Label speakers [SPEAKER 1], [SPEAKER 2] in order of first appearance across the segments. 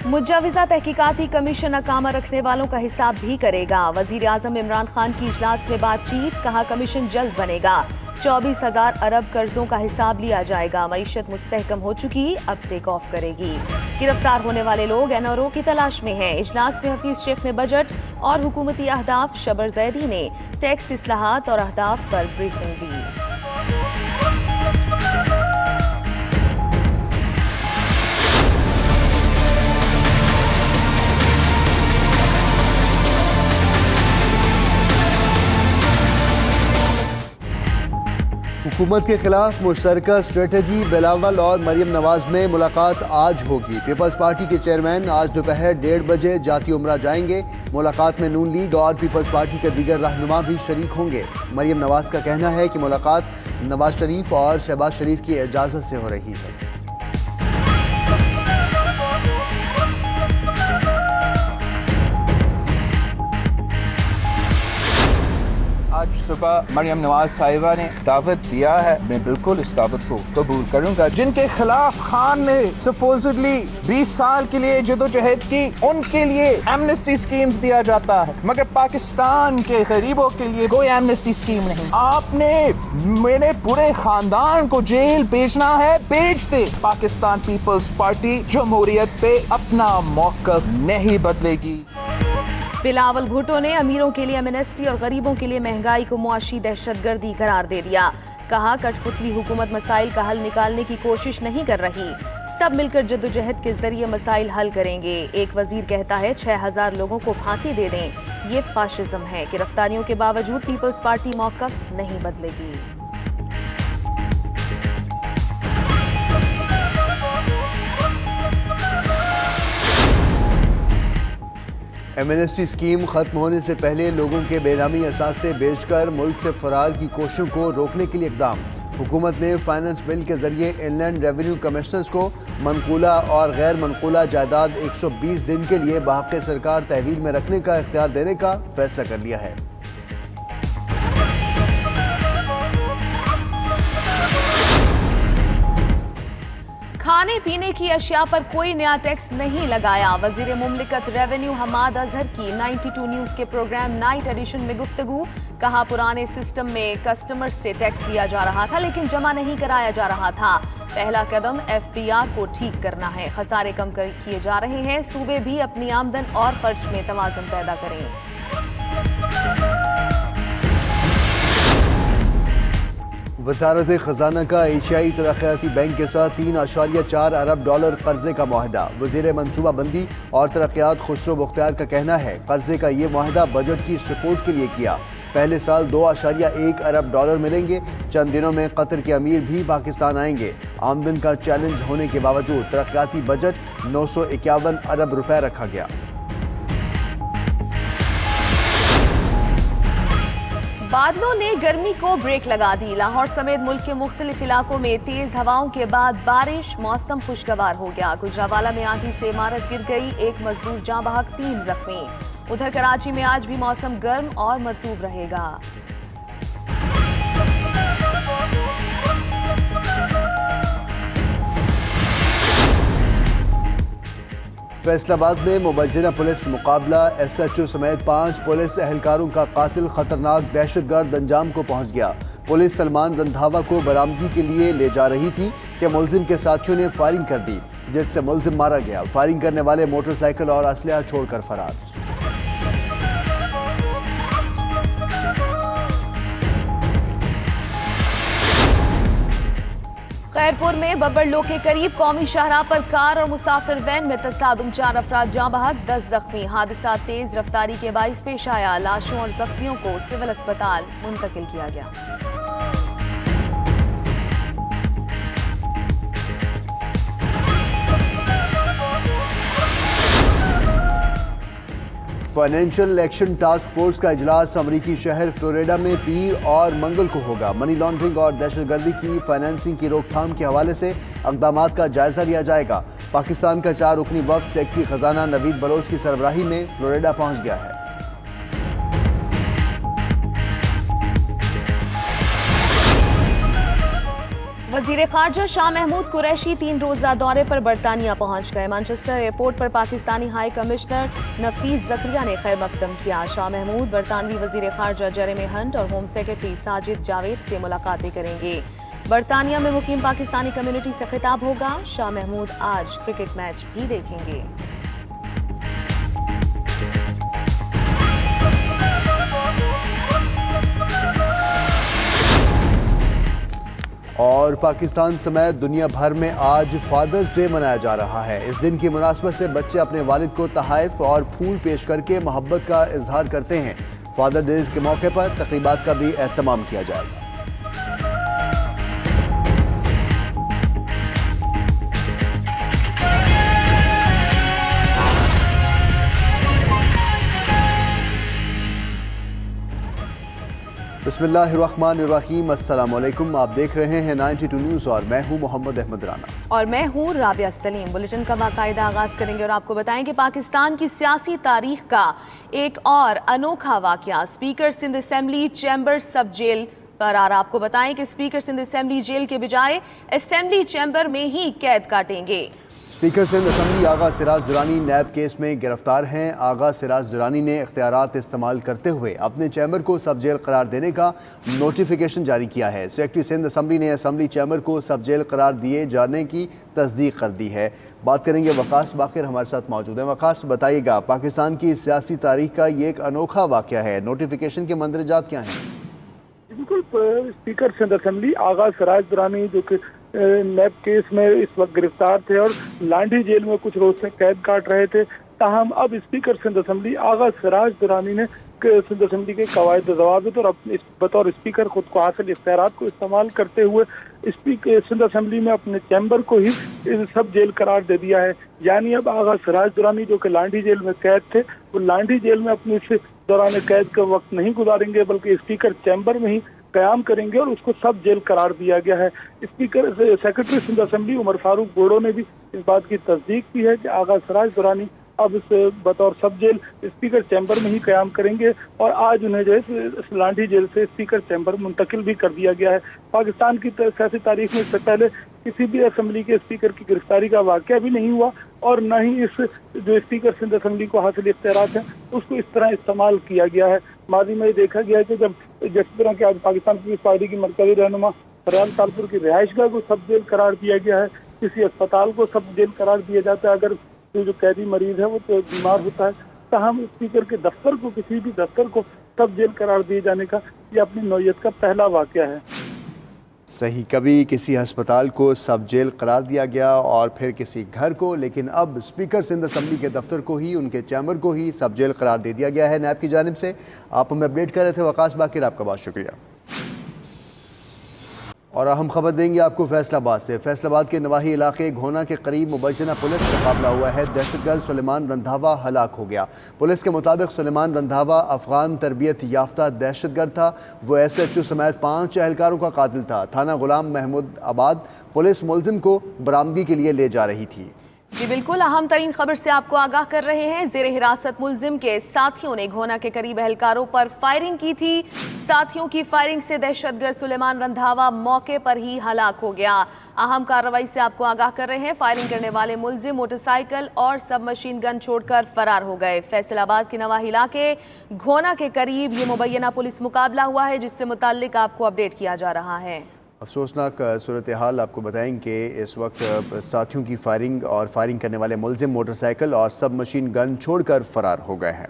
[SPEAKER 1] मुजव्वज़ा तहकीकाती commission नाकामा रखने वालों का हिसाब भी करेगा। वजीर आज़म इमरान खान की इजलास में बातचीत, कहा कमीशन जल्द बनेगा। 24,000 अरब कर्जों का हिसाब लिया जाएगा। मईशत मुस्तहकम हो चुकी, अब टेक ऑफ करेगी। गिरफ्तार होने वाले लोग एनआरओ की तलाश में हैं। इजलास में हफीज शेख ने बजट और हुकूमती अहदाफ, शबर जैदी ने टैक्स इस्लाहात और अहदाफ पर ब्रीफिंग दी।
[SPEAKER 2] हुकूमत के खिलाफ मुश्तरका स्ट्रेटजी, बिलावल और मरियम नवाज में मुलाकात आज होगी। पीपल्स पार्टी के चेयरमैन आज दोपहर 1:30 बजे जाती उमरा जाएंगे। मुलाकात में नून लीग और पीपल्स पार्टी के दीगर रहनुमा भी शरीक होंगे। मरियम नवाज का कहना है कि मुलाकात नवाज शरीफ और शहबाज शरीफ की इजाज़त से हो रही है।
[SPEAKER 3] आज सुबह मरियम नवाज साहिबा ने दावत दिया है, मैं बिल्कुल इस दावत को कबूल करूंगा। जिनके खिलाफ खान ने सपोजिटली 20 साल के लिए जदोजहद की, उनके लिए एमनेस्टी स्कीम्स दिया जाता है, मगर पाकिस्तान के गरीबों के लिए कोई एमनेस्टी स्कीम नहीं। आपने मेरे पूरे खानदान को जेल भेजना है, भेज दे। पाकिस्तान पीपल्स पार्टी जमहूरियत पे अपना मौक़िफ़ नहीं बदलेगी।
[SPEAKER 1] बिलावल भुट्टो ने अमीरों के लिए एमनेस्टी और गरीबों के लिए महंगाई को मुआशी दहशतगर्दी करार दे दिया। कहा कठपुतली हुकूमत मसाइल का हल निकालने की कोशिश नहीं कर रही, सब मिलकर जद्दोजहद के जरिए मसाइल हल करेंगे। एक वजीर कहता है 6,000 लोगों को फांसी दे दें, ये फाशिज्म है। गिरफ्तारियों के बावजूद पीपल्स पार्टी मौक़िफ़ नहीं बदलेगी।
[SPEAKER 2] एमनेस्टी स्कीम खत्म होने से पहले लोगों के बेनामी असासे बेचकर मुल्क से फरार की कोशिशों को रोकने के लिए इक़दाम। हुकूमत ने फाइनेंस बिल के जरिए इनलैंड रेवेन्यू कमिश्नर्स को मनकूला और गैर मनकूला जायदाद 120 दिन के लिए बहक़ सरकार तहवील में रखने का इख्तियार देने का फैसला कर लिया है।
[SPEAKER 1] खाने पीने की अशिया पर कोई नया टैक्स नहीं लगाया। वजीर मुमलिकत रेवेन्यू हमाद अजहर की 92 न्यूज के प्रोग्राम नाइट एडिशन में गुफ्तगू। कहा पुराने सिस्टम में कस्टमर्स से टैक्स लिया जा रहा था लेकिन जमा नहीं कराया जा रहा था। पहला कदम FBR को ठीक करना है। खसारे कम किए जा रहे हैं। सूबे भी अपनी आमदन और खर्च में तवाज़ुन पैदा करें।
[SPEAKER 2] वज़ारत ख़ज़ाना का एशियाई तरक्याती बैंक के साथ $3.4 अरब कर्जे का मुआहदा। वज़ीर मनसूबा बंदी और तरक्यात खुसरो मुख्तार का कहना है कर्जे का ये मुआहदा बजट की सपोर्ट के लिए किया। पहले साल $2.1 अरब मिलेंगे। चंद दिनों में कतर के अमीर भी पाकिस्तान आएंगे। आमदन का चैलेंज होने के बावजूद तरक्याती बजट 951 अरब रुपए रखा गया।
[SPEAKER 1] बादलों ने गर्मी को ब्रेक लगा दी। लाहौर समेत मुल्क के मुख्तलिफ इलाकों में तेज हवाओं के बाद बारिश, मौसम खुशगवार हो गया। गुजरावाला में आंधी से इमारत गिर गई, एक मजदूर जाँ बहक, 3 जख्मी। उधर कराची में आज भी मौसम गर्म और मरतूब रहेगा।
[SPEAKER 2] फैसलाबाद में मुबज्जरा पुलिस मुकाबला। SHO समेत 5 पुलिस एहलकारों का कातिल खतरनाक दहशतगर्द अंजाम को पहुंच गया। पुलिस सलमान रंधावा को बरामदगी के लिए ले जा रही थी कि मुलजिम के साथियों ने फायरिंग कर दी, जिससे मुलजिम मारा गया। फायरिंग करने वाले मोटरसाइकिल और असलहा छोड़कर फरार।
[SPEAKER 1] खैरपुर में बब्बरलो के करीब कौमी शाहराह पर कार और मुसाफिर वैन में तसादुम, 4 अफराद जाँ बहक, 10 जख्मी। हादसा तेज रफ्तारी के बाइस पेश आया। लाशों और जख्मियों को सिविल अस्पताल मुंतकिल किया गया।
[SPEAKER 2] फाइनेंशियल एक्शन टास्क फोर्स का इजलास अमरीकी शहर फ्लोरिडा में पीर और मंगल को होगा। मनी लॉन्ड्रिंग और दहशतगर्दी की फाइनेंसिंग की रोकथाम के हवाले से इक़दामात का जायजा लिया जाएगा। पाकिस्तान का 4 रुकनी वफ़द सेक्रेटरी खजाना नवीद बलोच की सरबराही में फ्लोरिडा पहुंच गया है।
[SPEAKER 1] वज़ीर वजीर खारजा शाह महमूद कुरैशी 3 रोजा दौरे पर बरतानिया पहुंच गए। मैनचेस्टर एयरपोर्ट पर पाकिस्तानी हाई कमिश्नर नफीस जकरिया ने खैर मकदम किया। शाह महमूद बरतानवी वजीर खारजा जेरेमी हंट और होम सेक्रेटरी साजिद जावेद से मुलाकातें करेंगे। बरतानिया में मुकीम पाकिस्तानी कम्युनिटी से खिताब होगा। शाह महमूद आज क्रिकेट मैच भी देखेंगे।
[SPEAKER 2] और पाकिस्तान समेत दुनिया भर में आज फादर्स डे मनाया जा रहा है। इस दिन की मुनासबत से बच्चे अपने वालिद को तोहफे और फूल पेश करके मोहब्बत का इजहार करते हैं। फादर डेज के मौके पर तकरीबात का भी एहतमाम किया जाएगा। बिस्मिल्लाहिर्रहमानिर्रहीम, अस्सलाम वालेकुम। आप देख रहे हैं 92 न्यूज़ और मैं हूं मोहम्मद अहमद राना
[SPEAKER 1] और मैं हूं राबिया सलीम। बुलेटिन का बाकायदा आगाज करेंगे और आपको बताएं कि पाकिस्तान की सियासी तारीख का एक और अनोखा वाकया स्पीकर सिंध असेंबली चैम्बर सब जेल पर आ रहा। आपको बताएं कि स्पीकर सिंध असेंबली जेल के बजाय असेंबली चैम्बर में ही कैद काटेंगे।
[SPEAKER 2] स्पीकर सिंध असेंबली आगा सिराज दुरानी नैब केस में गिरफ्तार हैं। आगा सिराज दुरानी ने इख्तियारात इस्तेमाल करते हुए अपने चैम्बर को सब जेल करार देने का नोटिफिकेशन जारी किया है। सेक्रेटरी सिंध असेंबली ने असेंबली चैम्बर को सब जेल करार दिए जाने की तस्दीक कर दी है। बात करेंगे वकास बाकिर हमारे साथ मौजूद हैं। वकास, बताइएगा, पाकिस्तान की सियासी तारीख का ये एक अनोखा वाकया है, नोटिफिकेशन के मंदरजात क्या हैं?
[SPEAKER 4] बिल्कुल, स्पीकर सिंध असेंबली आगा सिराज दुरानी जो कि नैब केस में इस वक्त गिरफ्तार थे और लांडी जेल में कुछ रोज से कैद काट रहे थे। ताहम अब स्पीकर सिंध असेंबली आगा सिराज दुरानी ने सिंध असेंबली के कवायद जवाबित और अपने बतौर स्पीकर खुद को हासिल इख्तियारात को इस्तेमाल करते हुए स्पीकर सिंध असेंबली में अपने चैम्बर को ही सब जेल करार दे दिया है। यानी अब आगा सिराज दुरानी जो कि लांडी जेल में कैद थे, वो लांडी जेल में अपने इस दौरान कैद का वक्त नहीं गुजारेंगे बल्कि स्पीकर चैम्बर में ही कयाम करेंगे और उसको सब जेल करार दिया गया है। Speaker secretary Sindh assembly Umar Farooq Bodo ने भी इस बात की तस्दीक की है कि आगा सिराज दुरानी अब इस बतौर सब जेल स्पीकर चैम्बर में ही कयाम करेंगे और आज उन्हें जो है लांडी जेल से स्पीकर चैम्बर मुंतकिल भी कर दिया गया है। पाकिस्तान की सियासी तारीख में इससे पहले किसी भी असेंबली के स्पीकर की गिरफ्तारी का वाकया भी नहीं हुआ और न ही इस जो स्पीकर सिंध असेंबली को हासिल इख्तियारात हैं उसको इस तरह इस्तेमाल किया गया है। माजी में देखा गया है कि जब जिस तरह के आज पाकिस्तान पीपल्स पार्टी की मरकजी रहनुमा फरहान तालपुर की रिहाइशगाह को सब जेल करार दिया गया है, किसी अस्पताल को सब जेल करार दिया जाता है अगर जो कैदी मरीज है वो तो बीमार होता है। ताहम स्पीकर के दफ्तर को, किसी भी दफ्तर को सब जेल करार दिए जाने का ये अपनी नौयत का पहला वाकया है।
[SPEAKER 2] सही, कभी किसी अस्पताल को सब जेल करार दिया गया और फिर किसी घर को, लेकिन अब स्पीकर सिंध असेंबली के दफ्तर को ही, उनके चैम्बर को ही सब जेल करार दे दिया गया है नैब की जानिब से। आप हमें अपडेट कर रहे थे वकास बाकिर, आपका बहुत शुक्रिया। और अहम खबर देंगे आपको फैसलाबाद से। फैसलाबाद के नवाही इलाके घोना के करीब मुबैना पुलिस मुकाबला हुआ है। दहशतगर्द सुलेमान रंधावा हलाक हो गया। पुलिस के मुताबिक सुलेमान रंधावा अफगान तरबियत याफ्ता दहशतगर्द था। वो SHO समेत 5 एहलकारों का कातिल था। थाना गुलाम महमूद आबाद पुलिस मुलजिम को बरामदगी के लिए ले जा रही थी।
[SPEAKER 1] जी बिल्कुल, अहम तरीन खबर से आपको आगाह कर रहे हैं। जेर हिरासत मुलजिम के साथियों ने घोना के करीब एहलकारों पर फायरिंग की थी। साथियों की फायरिंग से दहशतगर्द सुलेमान रंधावा मौके पर ही हलाक हो गया। अहम कार्रवाई से आपको आगाह कर रहे हैं। फायरिंग करने वाले मुलजिम मोटरसाइकिल और सब मशीन गन छोड़कर फरार हो गए। फैसलाबाद के नवाही इलाके घोना के करीब ये मुबैना पुलिस मुकाबला हुआ है जिससे मुताल्लिक आपको अपडेट किया जा रहा है।
[SPEAKER 2] अफसोसनाक सूरत हाल आपको बताएं कि इस वक्त साथियों की फायरिंग और फायरिंग करने वाले मुलजिम मोटरसाइकिल और सब मशीन गन छोड़कर फरार हो गए हैं।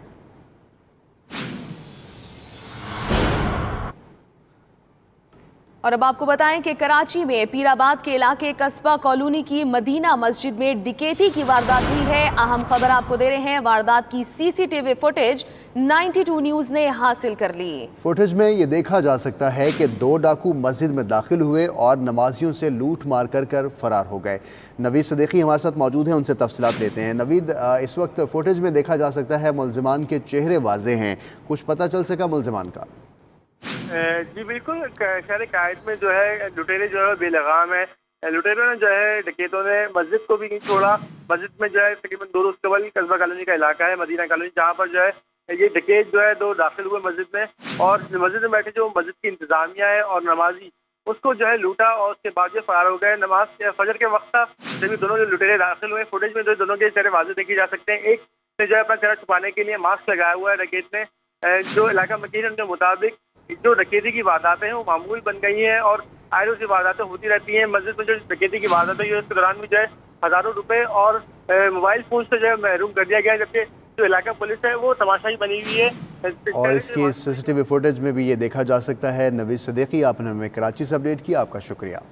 [SPEAKER 1] और अब आपको बताएं कि कराची में पीराबाद के इलाके कस्बा कॉलोनी की मदीना मस्जिद में डकैती की वारदात हुई है। अहम खबर आपको दे रहे हैं। वारदात की CCTV फुटेज 92 न्यूज़ ने हासिल कर ली।
[SPEAKER 2] फुटेज में ये देखा जा सकता है कि 2 डाकू मस्जिद में दाखिल हुए और नमाजियों से लूट मार कर फरार हो गए। नवीद सदीकी हमारे साथ मौजूद हैं, उनसे तफसीलात लेते हैं। नवीद, इस वक्त फुटेज में देखा जा सकता है मुलजिमान के चेहरे वाजे हैं, कुछ पता चल सका मुलजिमान का?
[SPEAKER 5] जी बिल्कुल, शहर कायद में जो है लुटेरे जो है बेलगाम है। लुटेरों ने जो है डकैतों ने मस्जिद को भी नहीं छोड़ा। मस्जिद में जो है तकरीबन 2 रोज कबल कस्बा कॉलोनी का इलाका है, मदीना कॉलोनी, जहाँ पर जो है ये डकैत जो है 2 दाखिल हुए मस्जिद में और मस्जिद में बैठे जो मस्जिद की इंतजामिया है और नमाजी उसको जो है लूटा और उसके बाद जो फरार हो गए। नमाज फजर के वक्त था जब ये दोनों जो लुटेरे दाखिल हुए। फुटेज में जो दोनों के चेहरे वाज़ेह देखे जा सकते हैं। एक ने जो है अपना चेहरा छुपाने के लिए मास्क लगाया हुआ है डकैत ने। जो इलाका मकीन है उनके मुताबिक जो डकैती की वारदातें हैं वो मामूल बन गई हैं और आए रोज वारदातें होती रहती हैं। मस्जिद में जो डकैती की वारदातें हुई है उसके दौरान भी जो है हजारों रुपए और मोबाइल फोन से जो है महरूम कर दिया गया है, जबकि जो इलाका पुलिस है वो तमाशाई बनी हुई है।
[SPEAKER 2] और इसकी सीसीटीवी फुटेज में भी ये देखा जा सकता है। नवीद सिद्दीकी, आपने हमें कराची से अपडेट किया, आपका शुक्रिया।